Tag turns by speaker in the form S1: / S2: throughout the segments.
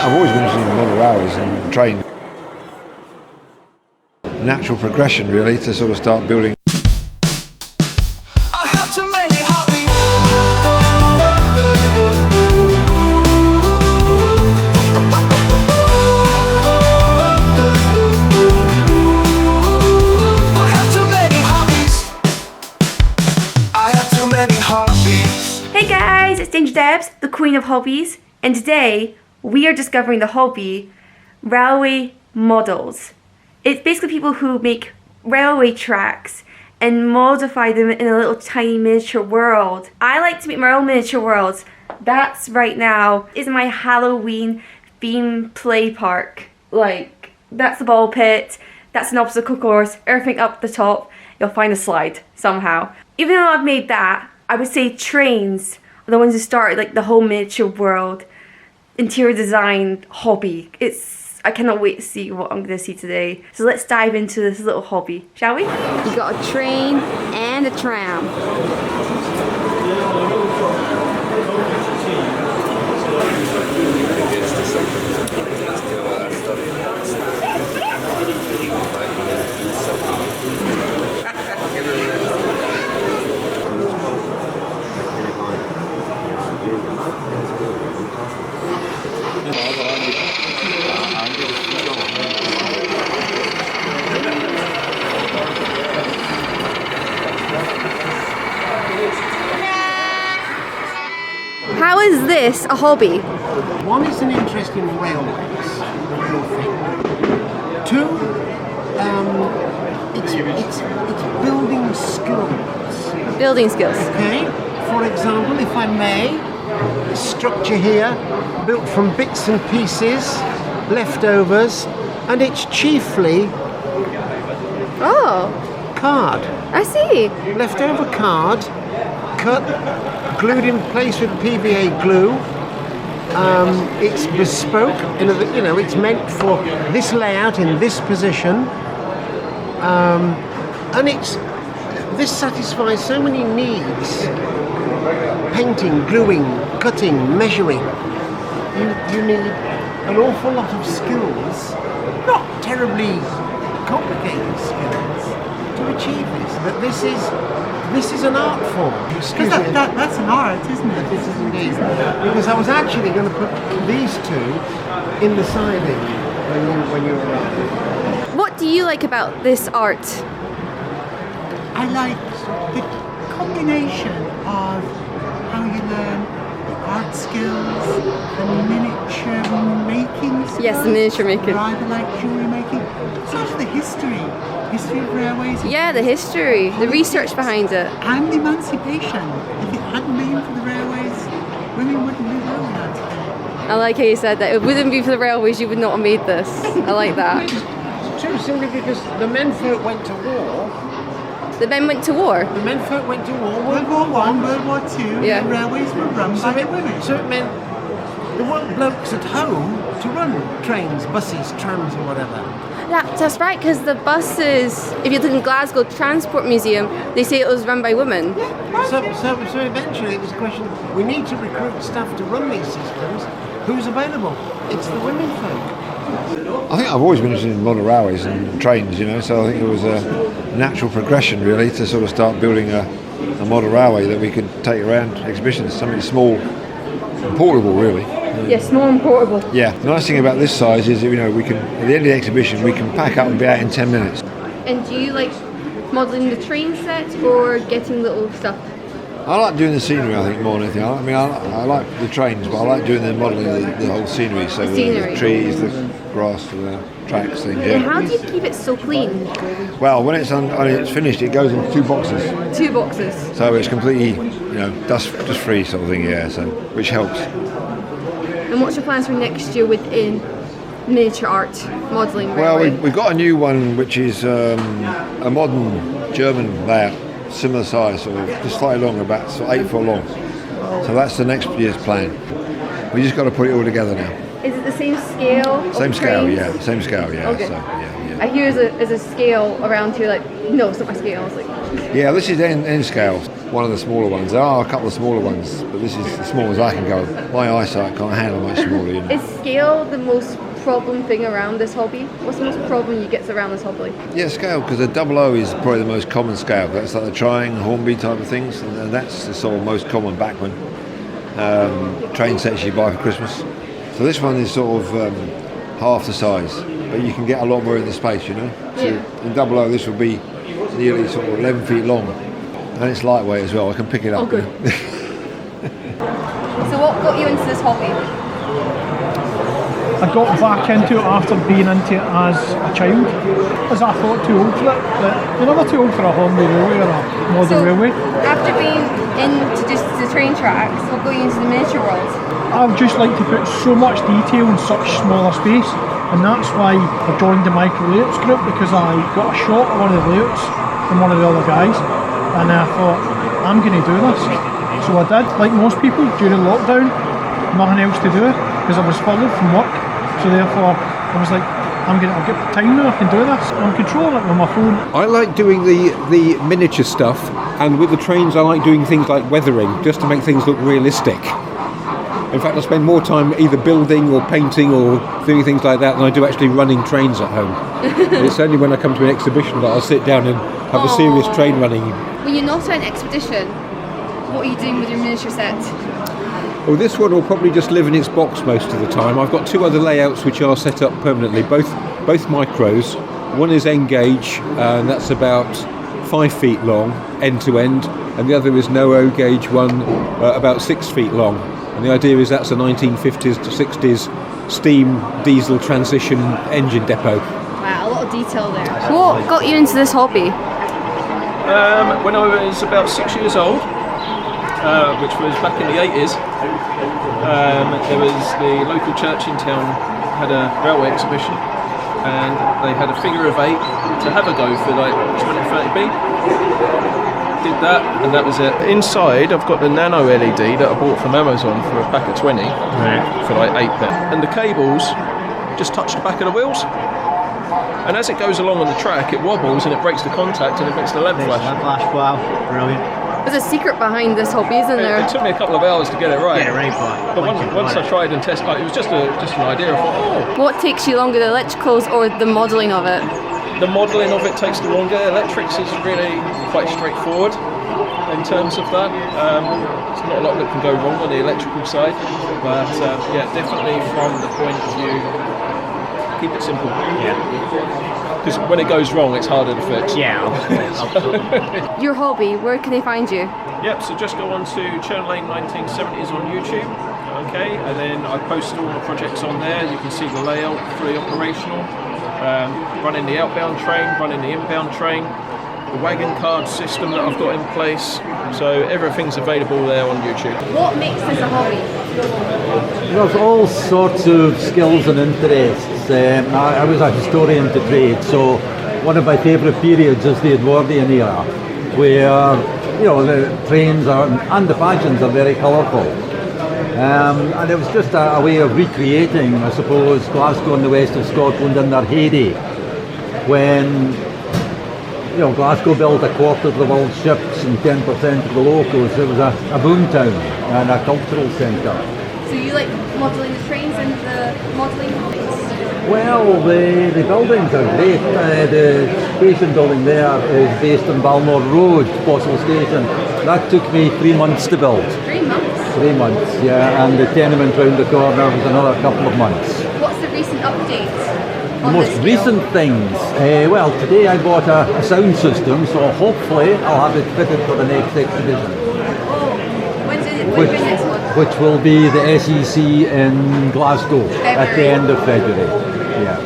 S1: I've always been interested in model railways and trains. Natural progression, really, to sort of start building.
S2: I have too many hobbies. I have too many hobbies. I have too many hobbies.
S3: Hey guys, it's Dangerdebbs, the queen of hobbies, and today we are discovering the hobby railway models. It's basically people who make railway tracks and modify them in a little tiny miniature world. I like to make my own miniature worlds. That's right now is my Halloween theme play park. Like, that's the ball pit, that's an obstacle course, everything up the top, you'll find a slide somehow. Even though I've made that, I would say trains are the ones who started like the whole miniature world, interior design hobby. I cannot wait to see what I'm going to see today. So let's dive into this little hobby, shall we?
S4: You got a train and a tram. How is this a hobby?
S5: One is an interest in railways, the real thing. Two, it's building skills.
S4: Building skills.
S5: Okay, for example, if I may, this structure here, built from bits and pieces, leftovers, and it's chiefly
S4: Oh,
S5: card.
S4: I see.
S5: Leftover card, cut, glued in place with PVA glue. It's bespoke, it's meant for this layout in this position, and this satisfies so many needs: painting, gluing, cutting, measuring. You need an awful lot of skills, not terribly complicated skills, to achieve this. But this is an art form. Excuse me.
S6: That's an art, isn't it?
S5: This is indeed. Because I was actually going to put these two in the siding when you arrived.
S4: What do you like about this art?
S6: I like the combination of how you learn the art skills, the miniature making skills.
S4: Yes, the miniature making.
S6: Rather like jewellery making. It's also the history of railways.
S4: Yeah, the history, the research behind it.
S6: And emancipation. If it hadn't been for the railways, women wouldn't be where we are today.
S4: I like how you said that. It wouldn't be for the railways, you would not have made this. I like that.
S5: True, simply because the menfolk went to war.
S4: The men went to war.
S5: The menfolk went to war.
S6: World War One, World War Two,
S4: Yeah.
S6: the railways were run by the women.
S5: So it meant there weren't blokes at home to run trains, buses, trams or whatever.
S4: That's right, because the buses, if you look in Glasgow Transport Museum, they say it was run by women.
S5: So eventually it was a question of, we need to recruit staff to run these systems. Who's available? It's the women folk.
S1: I think I've always been interested in model railways and trains, so I think it was a natural progression, really, to sort of start building a model railway that we could take around exhibitions, something small and portable, really.
S4: Yes, small and portable.
S1: Yeah, the nice thing about this size is that, we can, at the end of the exhibition, we can pack up and be out in 10 minutes.
S4: And do you like modelling the train set or getting little stuff?
S1: I like doing the scenery, I think, more than anything. I like the trains, but I like doing the modelling of the whole scenery. So the trees, the grass, the tracks, things,
S4: And
S1: yeah.
S4: how do you keep it so clean?
S1: Well, when it's finished, it goes into 2 boxes.
S4: 2 boxes.
S1: So it's completely, dust free sort of thing, yeah, so, which helps.
S4: And what's your plans for next year within miniature art modelling?
S1: Well, we've got a new one, which is a modern German layout, similar size, sort of, just slightly longer, about 8 foot long. So that's the next year's plan. We just got to put it all together now.
S4: Is it the same scale?
S1: Same
S4: of
S1: scale,
S4: trains?
S1: yeah. Same scale, yeah.
S4: Okay.
S1: So, yeah.
S4: I hear there's a scale around here, like, no, it's not my scale. I was like,
S1: Yeah, this is N scale. one of the smaller ones. There are a couple of smaller ones, but this is as small as I can go. My eyesight can't handle much smaller. You know.
S4: Is scale the most problem thing around this hobby? What's the most problem you get around this hobby?
S1: Yeah, scale, because the 00 is probably the most common scale. That's like the trying, Hornby type of things, and that's the sort of most common backman train sets you buy for Christmas. So this one is sort of half the size, but you can get a lot more in the space, you know. So in 00 this will be nearly sort of 11 feet long, and it's lightweight as well. I can pick it up.
S4: Oh, good. So what got you into this hobby?
S7: I got back into it after being into it as a child, as I thought too old for it, but you're never too old for a Hornby railway or a modern railway.
S4: After being into just the train tracks, what got you into the miniature world?
S7: I would just like to put so much detail in such smaller space, and that's why I joined the micro layouts group, because I got a shot of one of the layouts from one of the other guys, and I thought, I'm going to do this. So I did, like most people, during lockdown, nothing else to do, because I was furloughed from work. So therefore, I was like, I'll get time now, I can do this. I'm controlling it with my phone.
S8: I like doing the miniature stuff, and with the trains I like doing things like weathering, just to make things look realistic. In fact, I spend more time either building or painting or doing things like that than I do actually running trains at home. It's only when I come to an exhibition that I'll sit down and have a serious train running.
S4: When you're not at an expedition, what are you doing with your miniature set?
S8: Well, this one will probably just live in its box most of the time. I've got two other layouts which are set up permanently, both micros. One is N-gauge, and that's about 5 feet long, end to end, and the other is no O-gauge one, about 6 feet long. And the idea is that's a 1950s to 60s steam diesel transition engine depot.
S4: Wow, a lot of detail there. What got you into this hobby?
S9: When I was about 6 years old, which was back in the 80s, there was the local church in town had a railway exhibition, and they had a figure of 8 to have a go for like 20-30p. Did that, and that was it. Inside I've got the nano LED that I bought from Amazon for a pack of 20 for like 8p, and the cables just touch the back of the wheels, and as it goes along on the track it wobbles and it breaks the contact and it makes the lamp flash.
S5: Wow, brilliant.
S4: There's a secret behind this hobby, isn't there?
S9: It took me a couple of hours to get it right. But
S5: But
S9: once I tried and tested, it was just an idea. I thought,
S4: What takes you longer, the electricals or the modelling of it?
S9: the modelling of it takes the longer. Electrics is really quite straightforward in terms of that. There's not a lot that can go wrong on the electrical side, but yeah, definitely from the point of view, keep it simple. Because when it goes wrong, it's harder to fix.
S4: Your hobby, where can they find you?
S9: Yep, so just go on to Churn Lane 1970s on YouTube, okay, and then I post all the projects on there. You can see the layout, fully operational, running the outbound train, running the inbound train, the wagon card system that I've got in place, so everything's available there on YouTube.
S4: What makes this a hobby?
S10: There's all sorts of skills and interests. I was a historian to trade, so one of my favourite periods is the Edwardian era, where the trains and the fashions are very colourful. And it was just a way of recreating, I suppose, Glasgow and the west of Scotland in their heyday, when Glasgow built a quarter of the world's ships and 10% of the locals. It was a boom town and a cultural centre.
S4: So you like modelling the trains and the modelling things?
S10: Well, the buildings are great. The station building there is based on Balmore Road, Fossil Station. That took me 3 months to build.
S4: 3 months?
S10: 3 months, yeah, and the tenement round the corner was another couple of months.
S4: What's the recent update?
S10: The most recent things, well, today I bought a sound system, so hopefully I'll have it fitted for the next exhibition.
S4: Oh, when's the next one?
S10: Which will be the SEC in Glasgow at the end of February. Yeah.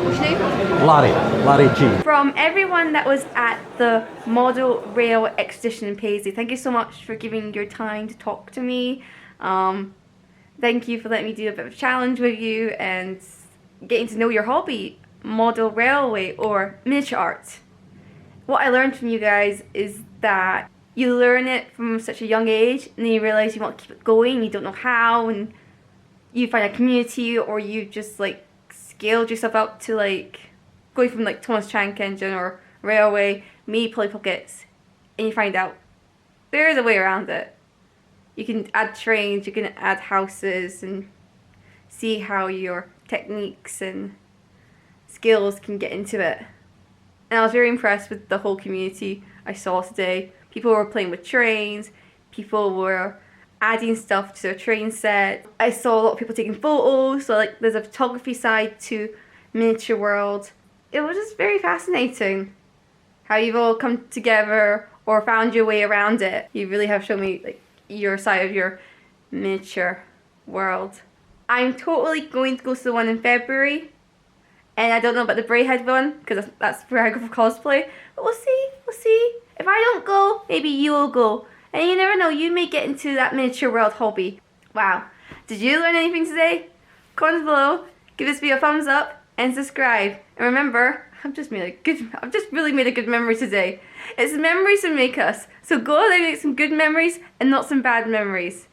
S4: What's your name?
S10: Larry G.
S3: From everyone that was at the Model Rail Exhibition in Paisley, thank you so much for giving your time to talk to me. Thank you for letting me do a bit of a challenge with you and getting to know your hobby, model railway or miniature art. What I learned from you guys is that you learn it from such a young age and then you realize you want to keep it going, you don't know how, and you find a community or you just like scaled yourself up to like going from like Thomas Tank Engine or railway, me Polly Pockets, and you find out there is a way around it. You can add trains, you can add houses, and see how your techniques and skills can get into it. And I was very impressed with the whole community I saw today. People were playing with trains, people were adding stuff to their train set. I saw a lot of people taking photos, so like there's a photography side to Miniature World. It was just very fascinating how you've all come together or found your way around it. You really have shown me like your side of your miniature world. I'm totally going to go to the one in February, and I don't know about the Brayhead one because that's where I go for cosplay, but we'll see. If I don't go, maybe you will go, and you never know, you may get into that miniature world hobby. Wow, did you learn anything today? Comment below, give this video a thumbs up, and subscribe. And remember, I've just really made a good memory today. It's memories that make us. So go out there and make some good memories and not some bad memories.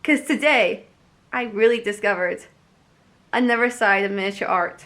S3: Because today, I really discovered another side of miniature art.